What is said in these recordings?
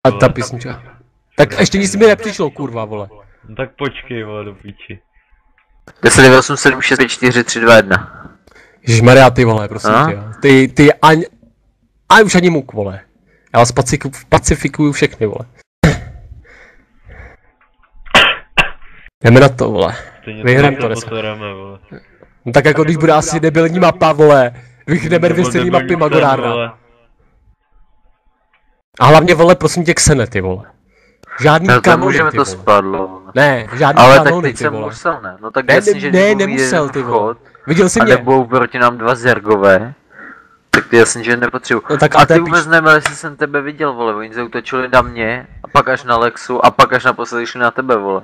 A ta písnička. Tak ještě nic mi nepřišlo, kurva, vole. No tak počkej, vole, do píči. 10, 9, 8, 7, 6, 5, 4, 3, 2, 1. Ježišmarja, ty vole, prosím tě, jo. Ty ani už ani muk, vole. Já vás pacifikuju všechny, vole. Jdeme na to, vole. Vyhrám to dneska. No tak jako když bude asi debilní mapa, vole. Vychneme 200 mapy Magorárna. A hlavně, vole, prosím tě, Xenety, vole. Žádný No to kanony, můžeme ty to vole. spadlo. Ne, žádný Ale tak kanony, teď ty jsem vole. musel, ne? No tak Ne, jasně, že ne, nemusel, ty vole. Viděl jsi a mě? nebo proti nám dva zergové. Tak ty jasně, že nepotřebuji. No tak a to ty je vůbec nevěděl, jestli jsem tebe viděl, vole. Oni zautočili na mě, a pak až na Lexu, a pak až naposledy šli na tebe, vole.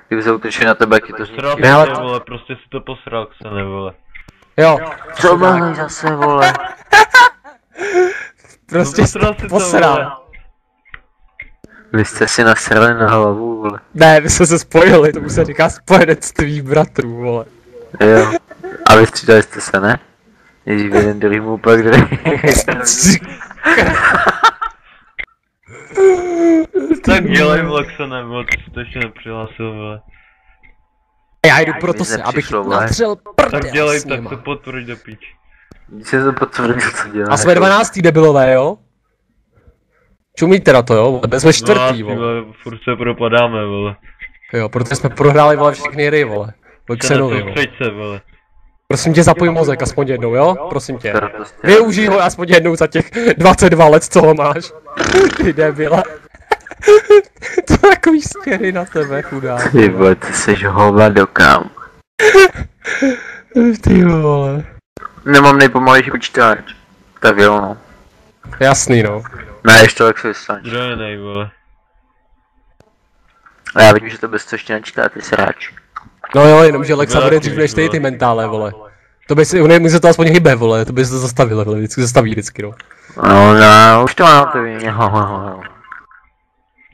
Kdyby zautočili na tebe, jak je to Posral zničí. Ne, ale se, to- vole, prostě si to posral, Xene, vole. Jo. Co máme zase, vole? Prostě No posral si to, vole. posral. Vy jste si nasrali na hlavu, vole. Ne, my jsme se spojili, tomu se říká spojenectví bratrů, vole. Jo. A vystřídali jste se, ne? Ježíš, jeden druhý mu pak druhý. Tak dělej, vole, Xene, vole, ty jsi to ještě nepřihlásil, vole. Já jdu proto se, abych nepřišlo, vole. natřel Tak prdel dělej, s tak nima. to potvrď do píči. Když se to potvrdil, co dělá. A jsme 12. debilové, jo? Čumí teda to, jo? Vole, jsme čtvrtý, No, vole. furt se propadáme, vole. Jo, protože jsme prohráli, vole, všechny hry, vole. Xenovi, vole. Soustřeď se, vole. Prosím tě, zapoj mozek aspoň jednou, jo? Prosím tě. Prostě. Využij ho aspoň jednou za těch 22 let, co ho máš. Ty debile. To takový stěry na tebe, chudák. Ty vole, ty seš hovado, kam. Ty vole. Nemám nejpomalejší počítač. Tak jo, no. Jasný, no. Ne, ještě tak se vystaň. Kdo je nej, vole? A já vidím, že to bez toho ještě načítá, ty sráč. No jo, jenomže Lexa bude dřív než ty mentále, vole. To by si, mi se to aspoň hybe, vole, to by se to zastavilo, vole, vždycky zastaví vždycky, no. No, už to mám, to vím.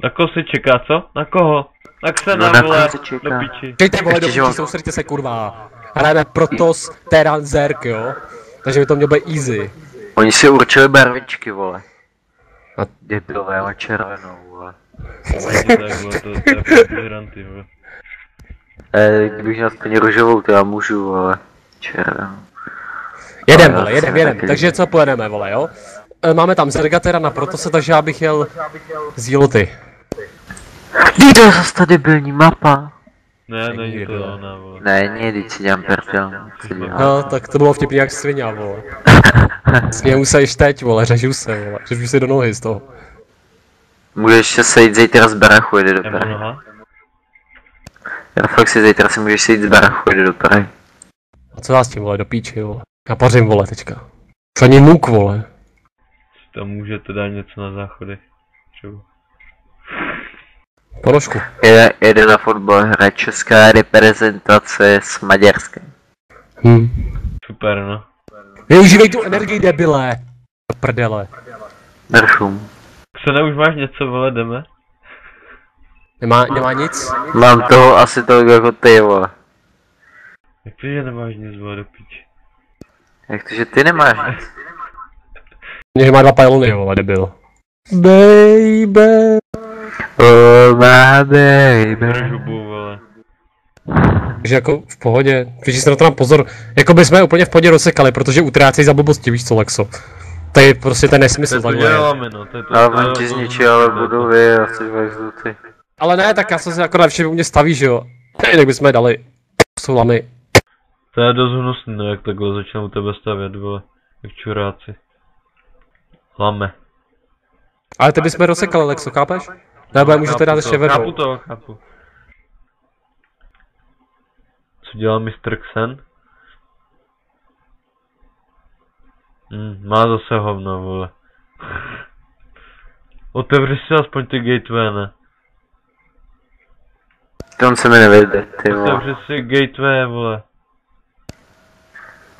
Na koho se čeká, co? Na koho? Na Xena, No, na vole, koho se čeká? do piči. Čejte, vole, do Ještě, že piči, on- soustřeďte se, kurva. Hrajeme Protoss, Terran, Zerg, jo. Takže by to mělo být easy. Oni si určili barvičky, vole. A- Debilové, ale červenou, vole. Tak, vole, to je prostě hranty, vole. Kdybych měl stejně růžovou, to já můžu, vole. Červenou. Jedem, Ale vole, já jsem jedem. taky- Takže co pojedeme, vole, jo? Máme tam Zerga Terrana, Protose, takže já bych jel z Yiloty. Kde zase ta debilní mapa? Ne, není Nikdy, to vole. ona, vole. Ne, teď si dělám perfil. No, tak to bylo vtipný jak svině, vole. Směju se již teď, vole, řežu se, vole, řežu si do nohy z toho. Můžeš se sejít zítra z barachu, jde do Nebo Prahy. noha? Já fakt si zítra si můžeš sejít z barachu, jde do Prahy. A co já s tím, vole, do píči, vole. Já pařím, vole, teďka. Už ani muk, vole. Tam můžete dát něco na záchody. Třeba. Ponožku. Jede na fotbal, hraje česká reprezentace s Maďarskem. Super, no. Využívej tu energii, debile. Do prdele. Držum. Xene, už máš něco, vole, jdeme? Nemá nic? Mám toho asi tolik jako ty, vole. Jak to, že nemáš nic, vole, do piči? Jak to, že ty nemáš nic? Že má 2 pylony, vole, debil. Baby. Oh my baby. Drž hubu, vole. Takže jako v pohodě, když si na to dám pozor, jako by jsme úplně v pohodě rozsekali, protože utrácejí za blbosti, víš co, Lexo. To je prostě ten nesmysl To takhle. děláme, no, to je to. Ale on ti zničí, ale budovy a chceš vajzdu ty. Ale ne, tak já jsem si akorát všem u mě staví, že jo. Tak bychom je dali. Jsou lamy. To je dost hnusný, no, jak takhle začnou u tebe stavět, vole. Jak čuráci. Lame. Ale ty bychom rozsekali, Lexo, chápeš? Nebo je můžete dát ještě Chápu vedou. to, chápu. Co dělá Mr. Xen? Má zase hovno, vole. Otevři si aspoň ty gateway, ne? Tam se mi nevyjde, ty vole. Otevři si gateway, vole.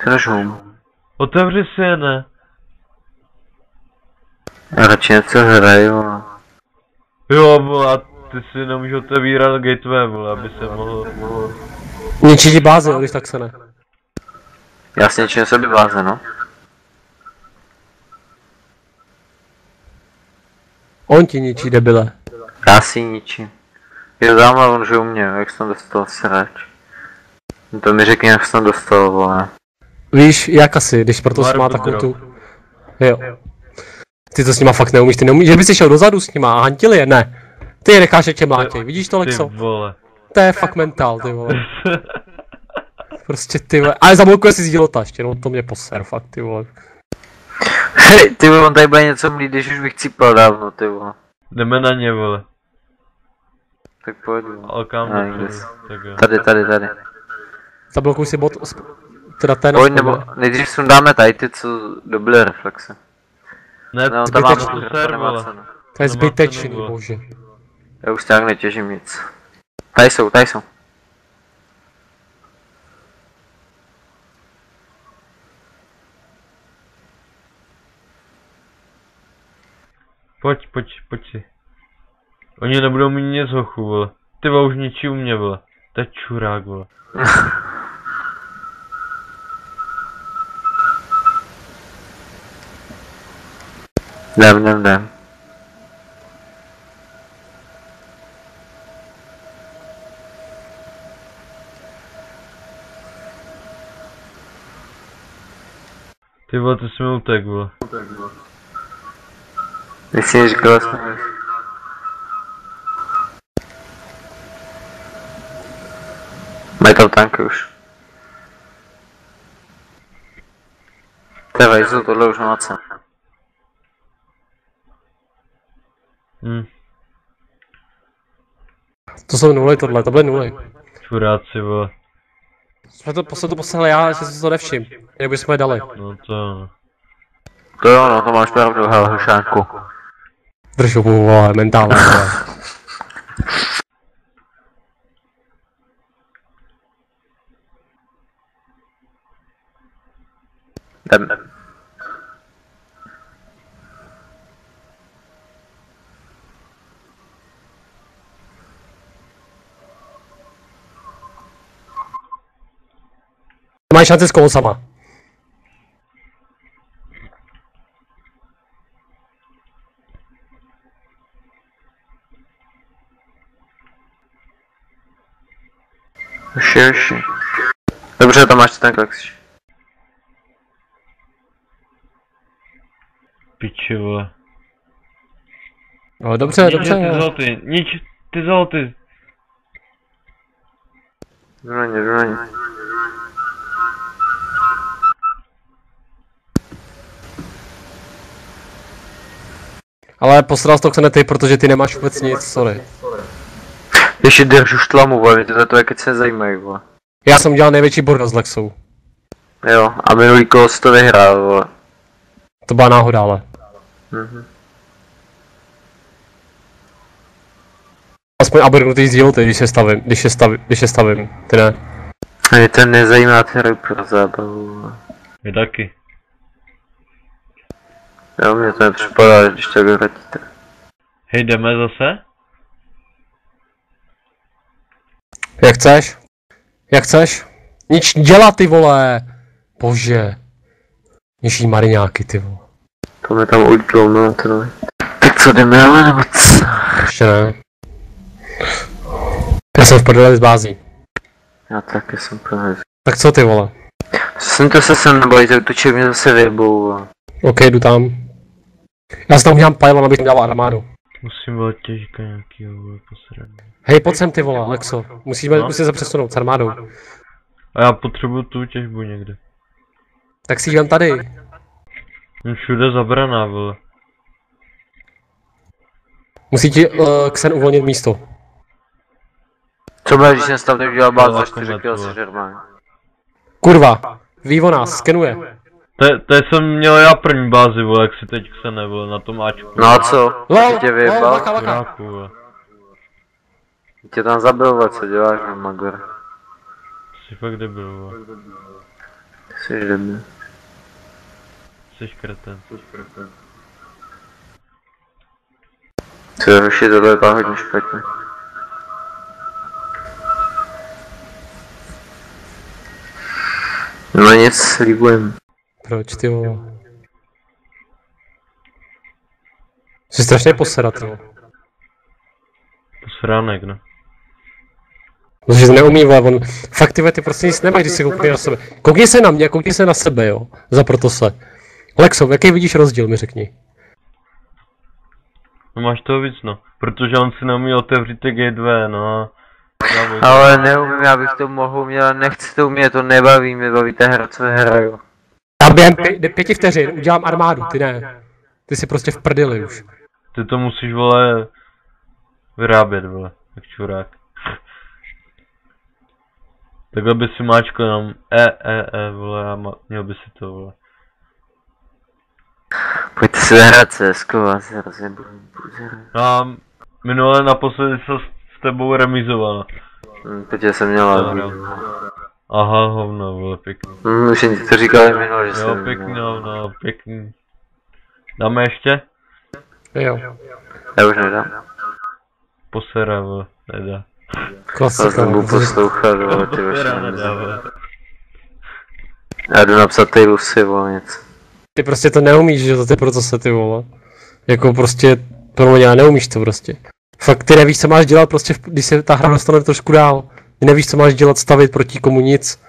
Ty držum. Otevři si je, ne? Já radši něco hraju, vole. Jo, vole, a ty si nemůžeš otevírat gateway, vole, aby se mohl... Ničí ti bázi, jo, když tak se ne. Já si něčím sobě bláze, no. On ti ničí, debile. Já si ji ničím. Je tamhle on, že u mě, jak jsem dostal srač. No to mi řekni, jak jsem dostal, vole. Víš, jak asi, když proto si má takovou tu... Jo. Ty to s nima fakt neumíš, ty neumíš, že bys šel dozadu s nima a hantili je, ne. Ty je necháš, že tě mlátěj, vidíš to, Lexo? Ty vole. To je fakt mentál, ty vole. Prostě ty vole, ale zablokuje si sdílota ještě, no to mě poser, fakt ty vole. Hej, ty vole, on tady bude něco mlít, když už bych cípal dávno, ty vole. Jdeme na ně, vole. Tak pojď, vole. Ale kam tak jo. Tady. Zablokuj si bot, teda ten. Pojď, nebo nejdřív sundáme tady ty, co dobily reflexe. Ne, No, tam mám mám ser, vole. To je zbytečný, bože. Já už tak netěžím nic. Tady jsou. Pojď si. Oni nebudou mít nic hochu, vole. Ty vole, už ničí u mě, vole. To je čurák, vole. Jdem. Ty vole, ty jsi mi utek, vole. Když jsi říkal, jsem... Mají tam tanky už. Tebe, jsou tohle už má cenu. To jsou nuly tohle, to byly nuly. Čuráci, vole. Jsme to poslali já, že si to nevšim. Jak bychom je dali. No to jo. To jo, no to máš pravdu, Helhošánku. Držu mu, vole, mentálně, vole. Jdem. Máš šanci s kolosama. Už. Dobře, to máš ten klex. Piči, vole. No dobře. Nič ty zolty. Jdu na ně. Ale posral to Xenety, protože ty nemáš vůbec nic, sorry. Ještě držu štlamu, vole, tyhle to je, keď se nezajímají, vole. Já jsem dělal největší bordel s Lexou. Jo, a minulý kolo to vyhrál, vole. To byla náhoda, ale. Aspoň abrnutý sdílty, když je stavím, ty ne. Mě to nezajímá ty hry pro zábavu, vole. Mě taky. Jo, mě to nepřipadá, když tak vratíte. Hej, jdeme zase? Jak chceš? Nic dělat, ty vole! Bože. Ježí mariňáky, ty vole. To mi tam ulítlo, no, tohle. Tak co, jdeme ale, nebo co? Ještě ne. Já jsem v prdeli z bází. Já taky jsem právě. Tak co, ty vole? Jsem to se sem nebojit, útočí mě zase vyjebou, vole. OK, jdu tam. Já si tam udělám pylon, abych dělal armádu. Musím volat těžka nějakýho, vole, posradný. Hej, pojď sem, ty vole, Lexo. Musíme se přesunout s armádou. A já potřebuju tu těžbu někde. Tak si ji vem tady. Všude zabraná, vole. Musí ti Xen uvolnit místo. Co bude, když jsem stav tak dělal bát za 4 kg se žermání. Kurva, ví o nás, skenuje. To jsem měl já první bázi, vole, jak si teď se nevole na tom Ačku. No a co? Lol, Tě vyjebal? laka. Tě tam zabil, vole, co děláš, Magor? Jsi fakt debil, vole. Jsi debil. Jsi kreten. Co, Roši, tohle je hodně špatně. No nic, slíbujem. Proč, ty vole? Jsi strašně poserat, jo. Posránek, no. Protože to neumí, vole, on... Fakt ty prostě nic nemáš, když se koukne na sebe. Koukni se na mě, koukni se na sebe, jo. Zaproto se. Lexo, jaký vidíš rozdíl, mi řekni. No máš toho víc, no. Protože on si neumí otevřít ty gateway, no. Ale neumím, já bych to mohl umět, ale nechci to umět, to nebaví, mě baví ta hra, co hraju. Já během 5 vteřin udělám armádu, ty ne. Ty jsi prostě v prdeli už. Ty to musíš, vole, vyrábět, vole, jak čurák. Takhle by si máčko jenom vole, a měl by si to, vole. Pojďte si zahrát CSko a se rozjebuji. No a minule naposledy se s tebou remizovala. Teď jsem měla. Aha, hovno, vole, pěkný. Už jsem ti to říkal minule, že jo, jsem pěkný, hovno, pěkný. Dáme ještě? Jo. Já už nedám. Posera, vole, nedá. Klasika. Budu poslouchat, vole, ty Posera vaše. nedá, vole. Já jdu napsat ty Lucy, vole, něco. Ty prostě to neumíš, že to ty proto se ty vole. Jako prostě, pro mě neumíš to prostě. Fakt ty nevíš, co máš dělat prostě, když se ta hra dostane trošku dál. Ty nevíš, co máš dělat, stavit proti komu nic.